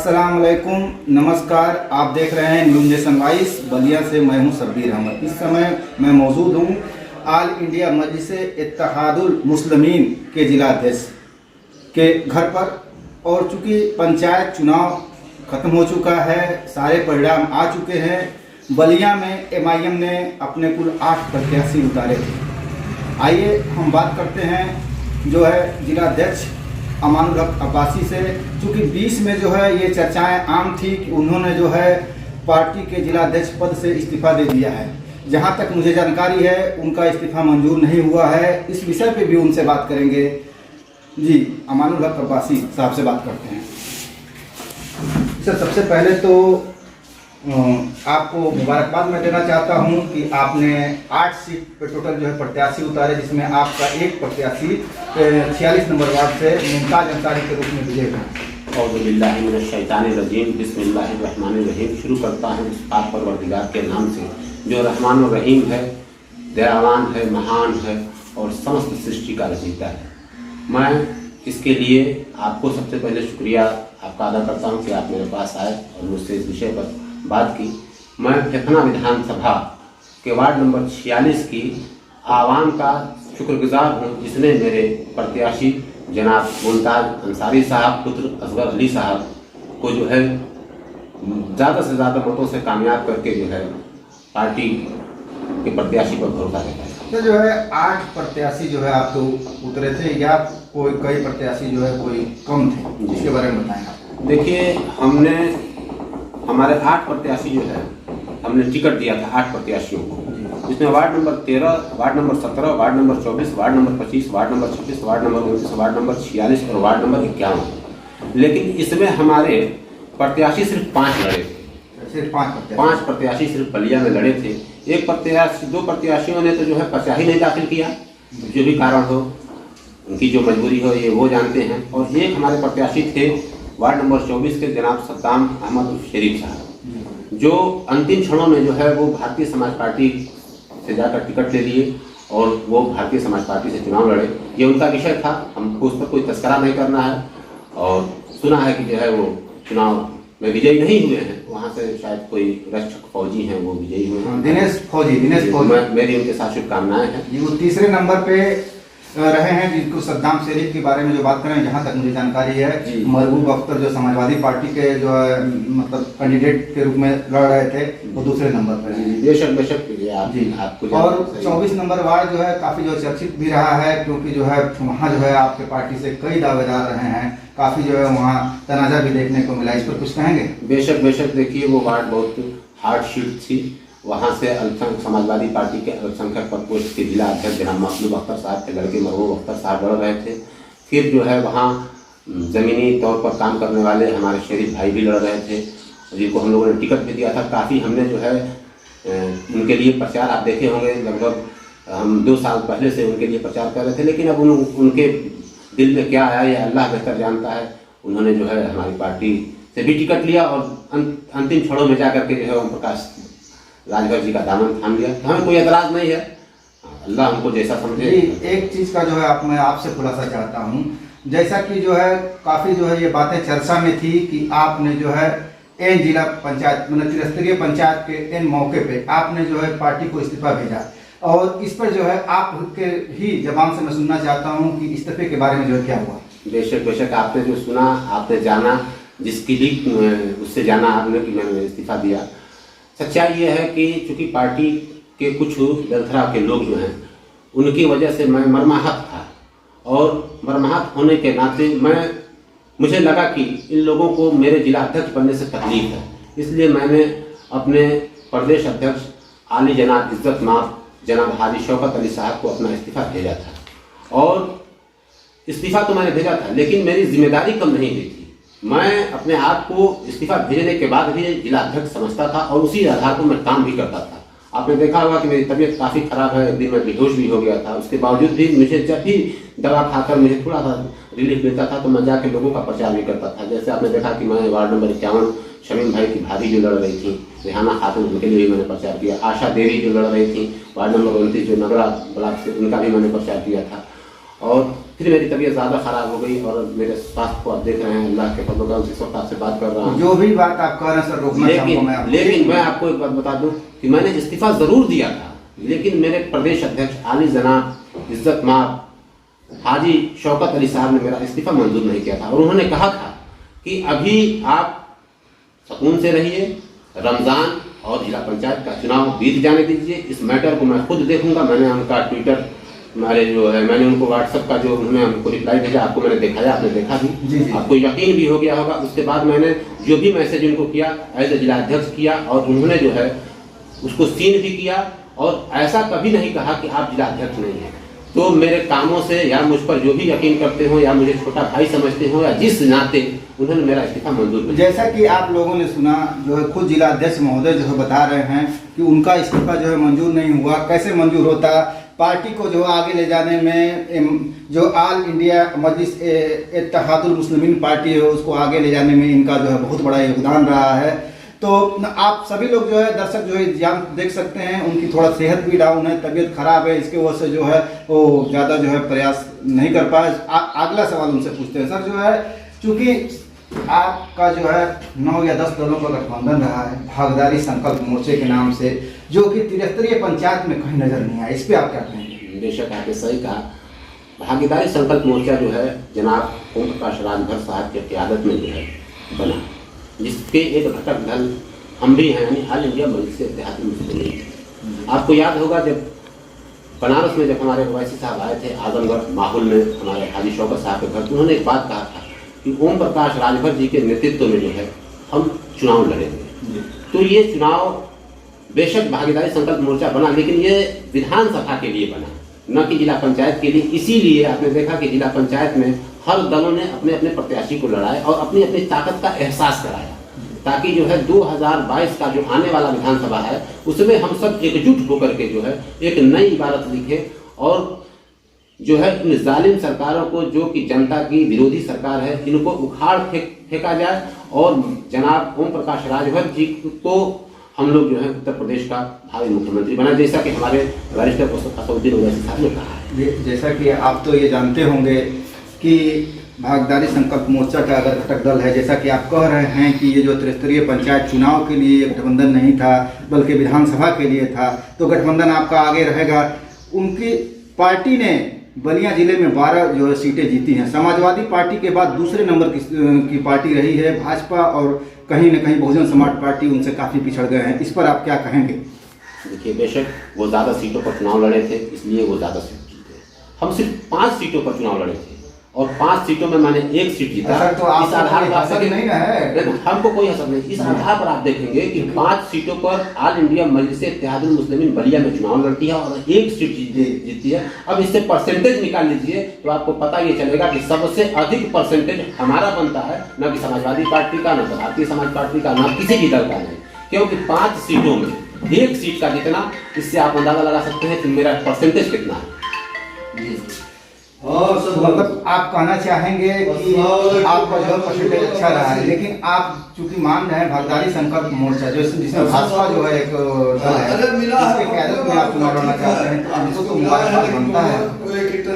अस्सलाम वालेकुम, नमस्कार। आप देख रहे हैं न्यूज़ नेशन वाइस। बलिया से मैं हूं शब्बीर अहमद। इस समय मैं मौजूद हूं ऑल इंडिया मजलिस-ए-इत्तेहादुल मुस्लिमीन के जिलाध्यक्ष के घर पर। और चूँकि पंचायत चुनाव ख़त्म हो चुका है, सारे परिणाम आ चुके हैं। बलिया में MIM ने अपने कुल 8 प्रत्याशी उतारे थे। आइए हम बात करते हैं जो है जिलाध्यक्ष अमानुल हक अब्बासी से। चूँकि 20 में जो है ये चर्चाएं आम थी कि उन्होंने जो है पार्टी के जिलाध्यक्ष पद से इस्तीफा दे दिया है। जहां तक मुझे जानकारी है उनका इस्तीफा मंजूर नहीं हुआ है। इस विषय पे भी उनसे बात करेंगे। जी, अमानुल हक अब्बासी साहब से बात करते हैं। सर, सबसे पहले तो आपको मुबारकबाद मैं देना चाहता हूं कि आपने 8 सीट पे टोटल जो है प्रत्याशी उतारे, जिसमें आपका एक प्रत्याशी 46 नंबर वार्ड से मुमताज अंसारी के रूप में विजय हुआ। औज़ुबिल्लाहिमिनश्शैतानिर्रजीम, बिस्मिल्लाहिर्रहमानिर्रहीम। शुरू करता हूँ इस पाक परवरदिगार के नाम से जो रहमान और रहीम है, दयावान है, महान है और समस्त सृष्टि का रचयिता है। मैं इसके लिए आपको सबसे पहले शुक्रिया आपका अदा करता हूँ कि आप मेरे पास आए और मुझसे इस विषय पर बात की। मैं फेफना विधानसभा के वार्ड नंबर 46 की आवाम का शुक्रगुजार हूँ, जिसने मेरे प्रत्याशी जनाब मुमताज अंसारी साहब पुत्र असगर अली साहब को जो है ज़्यादा से ज़्यादा मतों से कामयाब करके जो है पार्टी के प्रत्याशी पर भरोसा देता है। तो जो है 8 प्रत्याशी जो है आप तो उतरे थे, या कोई कई प्रत्याशी जो है कोई कम थे, इसके बारे में बताएं आप। देखिए, हमारे 8 प्रत्याशी जो है हमने टिकट दिया था 8 प्रत्याशियों को, जिसमें ward number 13, ward number 17, ward number 24, ward number 25, ward number 26, ward number 29, ward number 46 और वार्ड नंबर 51। लेकिन इसमें हमारे प्रत्याशी सिर्फ 5 लड़े थे। सिर्फ 5 प्रत्याशी सिर्फ बलिया में लड़े थे। 2 प्रत्याशियों ने तो जो है पर्चा ही नहीं दाखिल किया, जो भी कारण हो, उनकी जो मजबूरी हो ये वो जानते हैं। और एक हमारे प्रत्याशी थे वार्ड नंबर 24 के जनाब सद्दाम अहमद शरीफ साहब, जो अंतिम क्षणों में जो है वो भारतीय समाज पार्टी से जाकर टिकट ले लिए और वो भारतीय समाज पार्टी से चुनाव लड़े। ये उनका विषय था, हमको उस पर कोई तस्करा नहीं करना है। और सुना है कि जो है वो चुनाव में विजयी नहीं हुए हैं, वहाँ से शायद कोई रक्षक फौजी हैं वो विजयी हुए हैं, दिनेश फौजी। मेरी उनके साथ शुभकामनाएं हैं। वो तीसरे नंबर पे रहे हैं, जिनको सद्दाम शरीफ के बारे में जो बात करें, जहाँ तक मुझे जानकारी है महबूब अख्तर जो समाजवादी पार्टी के जो है मतलब कैंडिडेट के रूप में लड़ रहे थे, वो दूसरे नंबर पर हैं। बेशक जी। और 24 नंबर वार्ड जो है काफ़ी जो चर्चित भी रहा है, क्योंकि जो है वहाँ जो है आपके पार्टी से कई दावेदार रहे हैं, काफ़ी जो है वहाँ तनाजा भी देखने को मिला। इस पर कुछ कहेंगे? बेशक देखिए, वो वार्ड बहुत हार्ड शीट थी। वहाँ से अल्पसंख्यक समाजवादी पार्टी के अल्पसंख्यक पद पोस्ट के जिला अध्यक्ष जनाब महबूब अख्तर साहब के लड़के महबूब अख्तर साहब लड़ रहे थे। फिर जो है वहाँ ज़मीनी तौर पर काम करने वाले हमारे शरीफ भाई भी लड़ रहे थे, जिनको हम लोगों ने टिकट भी दिया था। काफ़ी हमने जो है उनके लिए प्रचार, आप देखे होंगे, लगभग हम 2 साल पहले से उनके लिए प्रचार कर रहे थे। लेकिन अब उनके दिल में क्या आया ये अल्लाह बेहतर जानता है। उन्होंने जो है हमारी पार्टी से भी टिकट लिया और अंतिम क्षणों में जाकर के जो है ओम प्रकाश राजभर जी का दामन थाम लिया। हमें कोई एतराज़ नहीं है, अल्लाह हमको जैसा समझे। एक चीज़ का जो है मैं आपसे खुलासा चाहता हूँ, जैसा कि जो है काफ़ी जो है ये बातें चर्चा में थी कि आपने जो है एन जिला पंचायत मतलब त्रिस्तरीय पंचायत के एन मौके पे आपने जो है पार्टी को इस्तीफा भेजा, और इस पर जो है आपके ही जबान से मैं सुनना चाहता हूँ कि इस्तीफे के बारे में जो है क्या हुआ। बेशक आपने जो सुना, आपने जाना, जिसकी लीक उससे जाना आपने कि मैंने इस्तीफा दिया। सच्चाई ये है कि चूँकि पार्टी के कुछ दलथरा के लोग जो हैं उनकी वजह से मैं मर्माहत था, और मर्माहत होने के नाते मुझे लगा कि इन लोगों को मेरे जिला अध्यक्ष बनने से तकलीफ है। इसलिए मैंने अपने प्रदेश अध्यक्ष आली जनाब इज्जत माफ जनाब हाजी शौकत अली साहब को अपना इस्तीफा भेजा था। और इस्तीफा तो मैंने भेजा था, लेकिन मेरी जिम्मेदारी कम नहीं हुई थी। मैं अपने आप को इस्तीफा भेजने के बाद भी जिला अध्यक्ष समझता था और उसी आधार पर मैं काम भी करता था। आपने देखा होगा कि मेरी तबीयत काफ़ी ख़राब है, एक दिन मैं बेहोश भी हो गया था। उसके बावजूद भी मुझे जब भी दवा खाकर मुझे थोड़ा सा रिलीफ मिलता था तो मैं जाके लोगों का प्रचार भी करता था। जैसे आपने देखा कि मैं वार्ड नंबर 51 शमीम भाई की भाभी जो लड़ रही थी, रेहाना खातून, उनके लिए भी मैंने प्रचार किया। आशा देवी जो लड़ रही थी वार्ड नंबर 29 जो नगरा ब्लॉक से, उनका भी मैंने प्रचार किया था। और फिर मेरी तबीयत ज़्यादा ख़राब हो गई और मेरे स्वास्थ्य को आप देख रहे हैं, अल्लाह के फजल का इस वक्त आपसे बात कर रहा हूँ। जो भी बात आप कह रहे हैं सर रोकना चाहूँगा मैं लेकिन मैं आपको एक बात बता दूं कि मैंने इस्तीफा ज़रूर दिया था, लेकिन मेरे प्रदेश अध्यक्ष आली जनाब इज्जत माब हाजी शौकत अली साहब ने मेरा इस्तीफा मंजूर नहीं किया था और उन्होंने कहा था कि अभी आप सुकून से रहिए, रमज़ान और जिला पंचायत का चुनाव बीत जाने दीजिए, इस मैटर को मैं खुद देखूंगा। मैंने उनका ट्विटर हमारे जो है, मैंने उनको व्हाट्सएप का जो उन्होंने हमको रिप्लाई भेजा, आपको मैंने दिखाया, आपने देखा भी, आपको यकीन भी हो गया होगा। उसके बाद मैंने जो भी मैसेज उनको किया एज ए जिला अध्यक्ष किया और उन्होंने जो है उसको सीन भी किया और ऐसा कभी नहीं कहा कि आप जिला अध्यक्ष नहीं हैं। तो मेरे कामों से या मुझ पर जो भी यकीन करते हो या मुझे छोटा भाई समझते हो या जिस नाते उन्होंने मेरा इस्तीफा मंजूर किया। जैसा कि आप लोगों ने सुना, जो है खुद जिला अध्यक्ष महोदय जो है बता रहे हैं कि उनका इस्तीफा जो है मंजूर नहीं हुआ। कैसे मंजूर होता? पार्टी को जो आगे ले जाने में जो ऑल इंडिया मजलिस इत्तेहादुल मुस्लिमीन पार्टी है उसको आगे ले जाने में इनका जो है बहुत बड़ा योगदान रहा है। तो आप सभी लोग जो है दर्शक जो है जान देख सकते हैं, उनकी थोड़ा सेहत भी डाउन है, तबीयत खराब है, इसके वजह से जो है वो ज़्यादा जो है प्रयास नहीं कर पाए। अगला सवाल उनसे पूछते हैं सर, जो है चूँकि आपका जो है 9 या 10 दलों का गठबंधन रहा है भागीदारी संकल्प मोर्चे के नाम से, जो कि त्रिस्तरीय पंचायत में कहीं नजर नहीं आया, इस पर आप क्या कहेंगे? बेशक आपने सही कहा, भागीदारी संकल्प मोर्चा जो है जनाब ओम प्रकाश राजभर साहब की क़यादत में जो है बना, जिसके एक घटक दल हम भी हैं, यानी ऑल इंडिया मजलिस इत्तेहादुल मुस्लिमीन। आपको याद होगा जब बनारस में जब हमारे ओवैसी साहब आए थे आजमगढ़ माहौल में हमारे हाजी शौकत साहब के घर, तो उन्होंने एक बात कहा था कि ओम प्रकाश राजभर जी के नेतृत्व में जो है हम चुनाव लड़ेंगे। तो ये चुनाव बेशक भागीदारी संकल्प मोर्चा बना, लेकिन ये विधानसभा के लिए बना, न कि जिला पंचायत के लिए। इसीलिए आपने देखा कि जिला पंचायत में हर दलों ने अपने अपने प्रत्याशी को लड़ाया और अपनी अपनी ताकत का एहसास कराया, ताकि जो है 2022 का जो आने वाला विधानसभा है उसमें हम सब एकजुट होकर के जो है एक नई इबारत लिखे और जो है इन जालिम सरकारों को, जो कि जनता की विरोधी सरकार है, इनको उखाड़ फेंका जाए और जनाब ओम प्रकाश राजभर जी को हम लोग जो है उत्तर प्रदेश का भावी मुख्यमंत्री बना, जैसा कि हमारे वरिष्ठ असदुद्दीन ओवैसी साहब ने कहा है। जैसा कि आप तो ये जानते होंगे कि भागीदारी संकल्प मोर्चा का अगर घटक दल है, जैसा कि आप कह रहे हैं कि ये जो त्रिस्तरीय पंचायत चुनाव के लिए गठबंधन नहीं था बल्कि विधानसभा के लिए था, तो गठबंधन आपका आगे रहेगा। उनकी पार्टी ने बलिया जिले में 12 जो है सीटें जीती हैं। समाजवादी पार्टी के बाद दूसरे नंबर की पार्टी रही है भाजपा, और कहीं न कहीं बहुजन समाज पार्टी उनसे काफ़ी पिछड़ गए हैं। इस पर आप क्या कहेंगे? देखिए, बेशक वो ज़्यादा सीटों पर चुनाव लड़े थे, इसलिए वो ज़्यादा सीट जीते। हम सिर्फ 5 सीटों पर चुनाव लड़े थे और 5 सीटों में मैंने 1 सीट जीता। तो इस आधार पर असर नहीं ना है, हमको कोई असर नहीं। इस आधार पर आप देखेंगे कि 5 सीटों पर ऑल इंडिया मजलिस इत्तेहादुल मुस्लिमीन बलिया में चुनाव लड़ती है और 1 सीट जीती है। अब इससे परसेंटेज निकाल लीजिए तो आपको पता ये चलेगा कि सबसे अधिक परसेंटेज हमारा बनता है, न कि समाजवादी पार्टी का, न भारतीय समाज पार्टी का, न किसी भी दल का नहीं। क्योंकि 5 सीटों में 1 सीट का जितना, इससे आप अंदाजा लगा सकते हैं कि मेरा परसेंटेज कितना है। मतलब आप कहना चाहेंगे कि आपका जो परसेंटेज अच्छा रहा है, लेकिन आप चूंकि मान रहे हैं भागीदारी संकल्प मोर्चा जिसमें भाजपा जो है एक दल है, इसके क़यादत में आप चुनाव लड़ना चाहते हैं, तो आपको तो मुबारकबाद बनता है।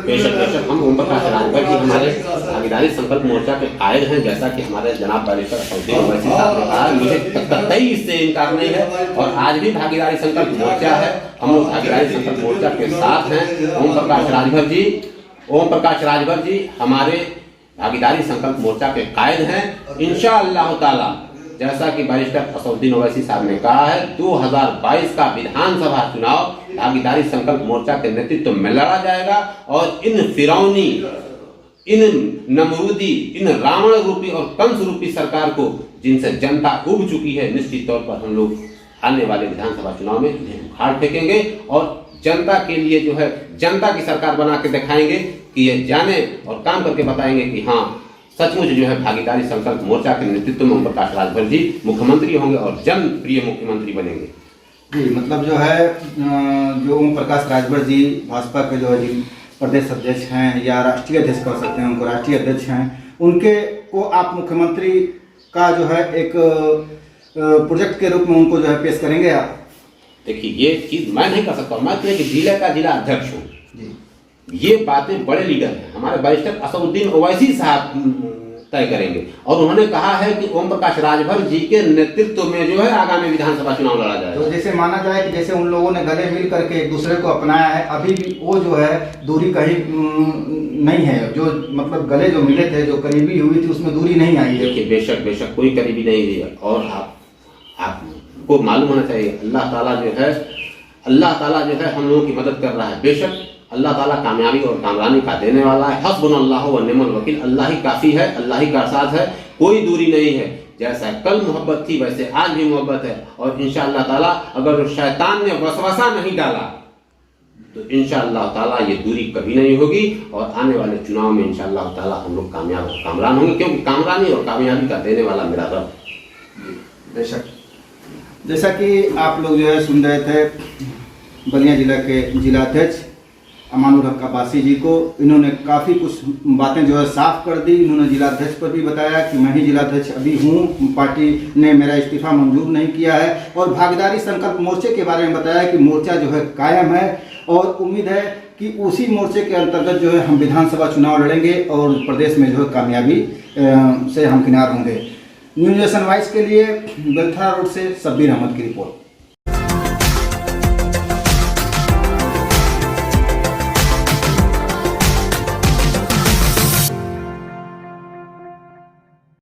बेशक हम ओम प्रकाश राजभर जी हमारे भागीदारी संकल्प मोर्चा के कायद हैं, जैसा कि हमारे जनाब बैरिस्टर असदुद्दीन ओवैसी साहब ने कहा। मुझे कतई इससे इनकार नहीं है और आज भी भागीदारी संकल्प मोर्चा है। हम लोग भागीदारी संकल्प मोर्चा के साथ हैं। ओम प्रकाश राजभर जी हमारे भागीदारी संकल्प मोर्चा के कायद हैं। इंशाअल्लाह ताला, जैसा कि बैरिस्टर असदुद्दीन ओवैसी साहब ने कहा है, 2022 का विधानसभा चुनाव भागीदारी संकल्प मोर्चा के नेतृत्व में लड़ा जाएगा और इन फिरौनी, इन नमरूदी, इन रावण रूपी और कंस रूपी सरकार को, जिनसे जनता उब चुकी है, निश्चित तौर पर हम लोग आने वाले विधानसभा चुनाव में इन्हें उखाड़ फेंकेंगे और जनता के लिए जो है जनता की सरकार बना के दिखाएंगे कि ये जाने और काम करके बताएंगे कि हाँ सचमुच जो है भागीदारी संकल्प मोर्चा के नेतृत्व में ओम प्रकाश राजभर जी मुख्यमंत्री होंगे और जन प्रिय मुख्यमंत्री बनेंगे। जी, मतलब जो है जो ओम प्रकाश राजभर जी भाजपा के जो है प्रदेश अध्यक्ष हैं या राष्ट्रीय अध्यक्ष कह सकते हैं, उनको राष्ट्रीय अध्यक्ष हैं, उनके को आप मुख्यमंत्री का जो है एक प्रोजेक्ट के रूप में उनको जो है पेश करेंगे आप? देखिए, ये चीज मैं नहीं कर सकता, मैं तो एक जिले का जिला अध्यक्ष हूँ। ये बातें बड़े लीडर हैं, हमारे बैरिस्टर असदुद्दीन ओवैसी साहब तय करेंगे। और उन्होंने कहा है कि ओम प्रकाश राजभर जी के नेतृत्व में जो है आगामी विधानसभा चुनाव लड़ा जाएगा। तो जैसे माना जाए कि जैसे उन लोगों ने गले मिल करके एक दूसरे को अपनाया है, अभी भी वो जो है दूरी कहीं नहीं है, जो मतलब गले जो मिले थे, जो करीबी हुई थी, उसमें दूरी नहीं आई है। देखिए, बेशक कोई करीबी नहीं हुई है। और आपको मालूम होना चाहिए, अल्लाह ताला जो है हम लोगों की मदद कर रहा है। बेशक अल्लाह ताला कामयाबी और कामरानी का देने वाला है। हस्बुनल्लाहु व निअमल वकील, अल्लाह ही काफ़ी है, अल्लाह ही का साथ है, कोई दूरी नहीं है। जैसा कल मोहब्बत थी वैसे आज भी मोहब्बत है। और इंशाअल्लाह ताला अगर शैतान ने वसवसा नहीं डाला तो इंशाअल्लाह ताला ये दूरी कभी नहीं होगी। और आने वाले चुनाव में इंशाअल्लाह ताला हम लोग कामयाब और कामरान होंगे, क्योंकि कामरानी और कामयाबी का देने वाला मेरा रब। बेशक, जैसा कि आप लोग जो है सुन रहे थे बलिया जिला के जिलाध्यक्ष अमानुल हक अब्बासी जी को, इन्होंने काफ़ी कुछ बातें जो है साफ कर दी। इन्होंने जिलाध्यक्ष पर भी बताया कि मैं ही जिलाध्यक्ष अभी हूँ, पार्टी ने मेरा इस्तीफा मंजूर नहीं किया है। और भागीदारी संकल्प मोर्चे के बारे में बताया कि मोर्चा जो है कायम है और उम्मीद है कि उसी मोर्चे के अंतर्गत जो है हम विधानसभा चुनाव लड़ेंगे और प्रदेश में जो है कामयाबी से हमकिनार होंगे। न्यूज़ नेशन वाइस के लिए बेलथरा रोड से शब्बीर अहमद की रिपोर्ट।